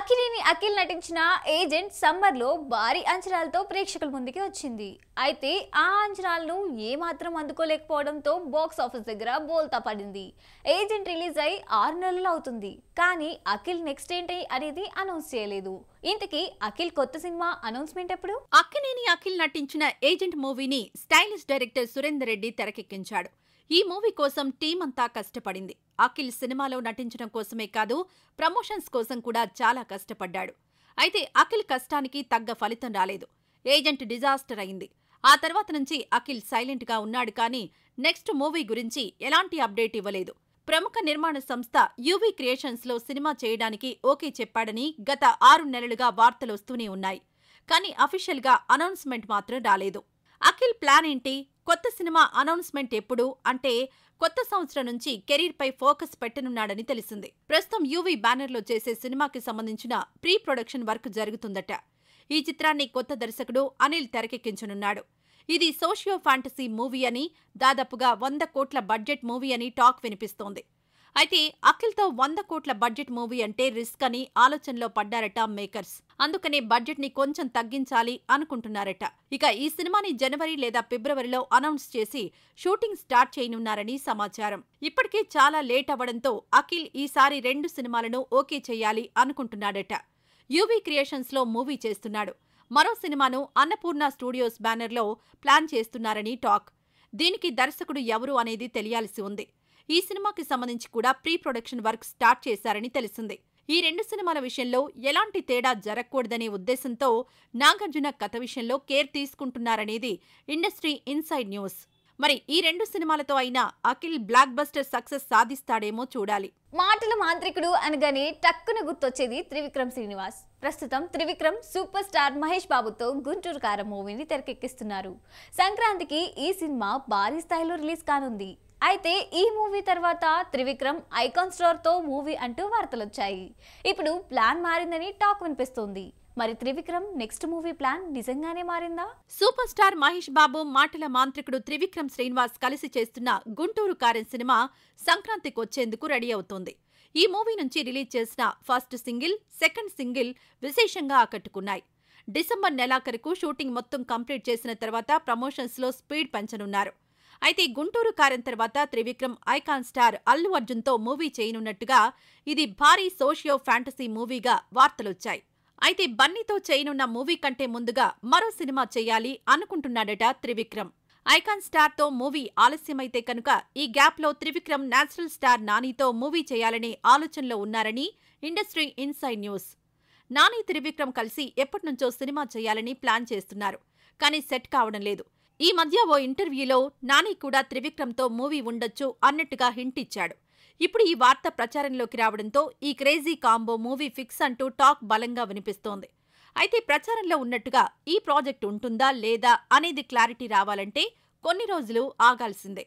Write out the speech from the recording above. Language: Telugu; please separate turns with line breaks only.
అక్కినేని అఖిల్ నటించిన ఏజెంట్ సమ్మర్ లో భారీ అంచనాలతో ప్రేక్షకుల ముందుకి వచ్చింది. అయితే ఆ అంచనాలను ఏమాత్రం అందుకోలేకపోవడంతో బాక్స్ ఆఫీస్ దగ్గర బోల్తా పడింది. ఏజెంట్ రిలీజ్ అయి 6 నెలలు అవుతుంది, కానీ అఖిల్ నెక్స్ట్ ఏంటి అనేది అనౌన్స్ చేయలేదు. ఇంతకీ అఖిల్ కొత్త సినిమా అనౌన్స్మెంట్ ఎప్పుడు?
అక్కినేని అఖిల్ నటించిన ఏజెంట్ మూవీని స్టైలిష్ డైరెక్టర్ సురేందర్ రెడ్డి తెరకెక్కించాడు. ఈ మూవీ కోసం టీం అంతా కష్టపడింది. అఖిల్ సినిమాలో నటించడం కోసమే కాదు, ప్రమోషన్స్ కోసం కూడా చాలా కష్టపడ్డాడు. అయితే అఖిల్ కష్టానికి తగ్గ ఫలితం రాలేదు. ఏజెంట్ డిజాస్టర్ అయింది. ఆ తర్వాత నుంచి అఖిల్ సైలెంట్ గా ఉన్నాడు, కానీ నెక్స్ట్ మూవీ గురించి ఎలాంటి అప్డేట్ ఇవ్వలేదు. ప్రముఖ నిర్మాణ సంస్థ యూవీ క్రియేషన్స్ లో సినిమా చేయడానికి ఓకే చెప్పాడని గత 6 నెలలుగా వార్తలొస్తూనే ఉన్నాయి. కానీ అఫీషియల్ గా అనౌన్స్మెంట్ మాత్రం రాలేదు. అఖిల్ ప్లాన్ ఏంటి? కొత్త సినిమా అనౌన్స్మెంట్ ఎప్పుడు అంటే కొత్త సంవత్సరం నుంచి కెరీర్ పై ఫోకస్ పెట్టనున్నాడని తెలిసింది. ప్రస్తుతం యూవీ బ్యానర్లో చేసే సినిమాకి సంబంధించిన ప్రీ ప్రొడక్షన్ వర్క్ జరుగుతుందట. ఈ చిత్రాన్ని కొత్త దర్శకుడు అనిల్ తెరకెక్కించనున్నాడు. ఇది సోషియో ఫ్యాంటసీ మూవీ అని, దాదాపుగా 100 కోట్ల బడ్జెట్ మూవీ అని టాక్ వినిపిస్తోంది. అయితే అఖిల్తో 100 కోట్ల బడ్జెట్ మూవీ అంటే రిస్క్ అని ఆలోచనలో పడ్డారట మేకర్స్. అందుకనే బడ్జెట్ ని కొంచెం తగ్గించాలి అనుకుంటున్నారట. ఇక ఈ సినిమాని జనవరి లేదా ఫిబ్రవరిలో అనౌన్స్ చేసి షూటింగ్ స్టార్ట్ చేయనున్నారని సమాచారం. ఇప్పటికే చాలా లేట్ అవ్వడంతో అఖిల్ ఈసారి 2 సినిమాలను ఓకే చేయాలి అనుకుంటున్నాడట. యూవీ క్రియేషన్స్ లో మూవీ చేస్తున్నాడు. మరో సినిమాను అన్నపూర్ణ స్టూడియోస్ బ్యానర్లో ప్లాన్ చేస్తున్నారని టాక్. దీనికి దర్శకుడు ఎవరు అనేది తెలియాల్సి ఉంది. ఈ సినిమాకి సంబంధించి కూడా ప్రీ ప్రొడక్షన్ వర్క్ స్టార్ట్ చేశారని తెలిసింది. ఈ 2 సినిమాల విషయంలో ఎలాంటి తేడా జరగకూడదనే ఉద్దేశంతో నాగార్జున కథ విషయంలో కేర్ తీసుకుంటున్నారనేది ఇండస్ట్రీ ఇన్సైడ్ న్యూస్. మరి ఈ 2 సినిమాలతో అయినా అఖిల్ బ్లాక్ బస్టర్ సక్సెస్ సాధిస్తాడేమో చూడాలి.
మాటల మాంత్రికుడు అనగానే టక్కున గుర్తొచ్చేది త్రివిక్రమ్ శ్రీనివాస్. ప్రస్తుతం త్రివిక్రమ్ సూపర్ స్టార్ మహేష్ బాబుతో గుంటూరు కారం మూవీని తెరకెక్కిస్తున్నారు. సంక్రాంతికి ఈ సినిమా భారీ స్థాయిలో రిలీజ్ కానుంది. అయితే ఈ మూవీ తర్వాత త్రివిక్రమ్ ఐకాన్ స్టార్ తో మూవీ అంటూ వార్తలొచ్చాయి. ఇప్పుడు ప్లాన్ మారిందని టాక్ వినిపిస్తోంది. మరి త్రివిక్రమ్ నెక్స్ట్ మూవీ ప్లాన్ నిజంగానే మారిందా?
సూపర్ స్టార్ మహేష్ బాబు, మాటల మాంత్రికుడు త్రివిక్రమ్ శ్రీనివాస్ కలిసి చేస్తున్న గుంటూరు కారం సినిమా సంక్రాంతికి వచ్చేందుకు రెడీ అవుతోంది. ఈ మూవీ నుంచి రిలీజ్ చేసిన ఫస్ట్ సింగిల్, సెకండ్ సింగిల్ విశేషంగా ఆకట్టుకున్నాయి. డిసెంబర్ నెలాఖరుకు షూటింగ్ మొత్తం కంప్లీట్ చేసిన తర్వాత ప్రమోషన్స్ లో స్పీడ్ పెంచనున్నారు. అయితే గుంటూరు కారం తర్వాత త్రివిక్రమ్ ఐకాన్ స్టార్ అల్లు అర్జున్ తో మూవీ చేయనున్నట్టుగా, ఇది భారీ సోషియో ఫ్యాంటసీ మూవీగా వార్తలొచ్చాయి. అయితే బన్నీతో చేయనున్న మూవీ కంటే ముందుగా మరో సినిమా చేయాలి అనుకుంటున్నాడట త్రివిక్రమ్. ఐకాన్ స్టార్ తో మూవీ ఆలస్యమైతే కనుక ఈ గ్యాప్ లో త్రివిక్రమ్ నేచురల్ స్టార్ నానితో మూవీ చేయాలనే ఆలోచనలో ఉన్నారని industry inside news. Nani, Trivikram కలిసి ఎప్పటినుంచో సినిమా చేయాలని ప్లాన్ చేస్తున్నారు, కానీ సెట్ కావడం లేదు. ఈ మధ్య ఓ ఇంటర్వ్యూలో నాని కూడా త్రివిక్రమ్తో మూవీ ఉండొచ్చు అన్నట్టుగా హింట్ ఇచ్చాడు. ఇప్పుడు ఈ వార్త ప్రచారంలోకి రావడంతో ఈ క్రేజీ కాంబో మూవీ ఫిక్స్ అంటూ టాక్ బలంగా వినిపిస్తోంది. అయితే ప్రచారంలో ఉన్నట్టుగా ఈ ప్రాజెక్ట్ ఉంటుందా లేదా అనేది క్లారిటీ రావాలంటే కొన్ని రోజులు ఆగాల్సిందే.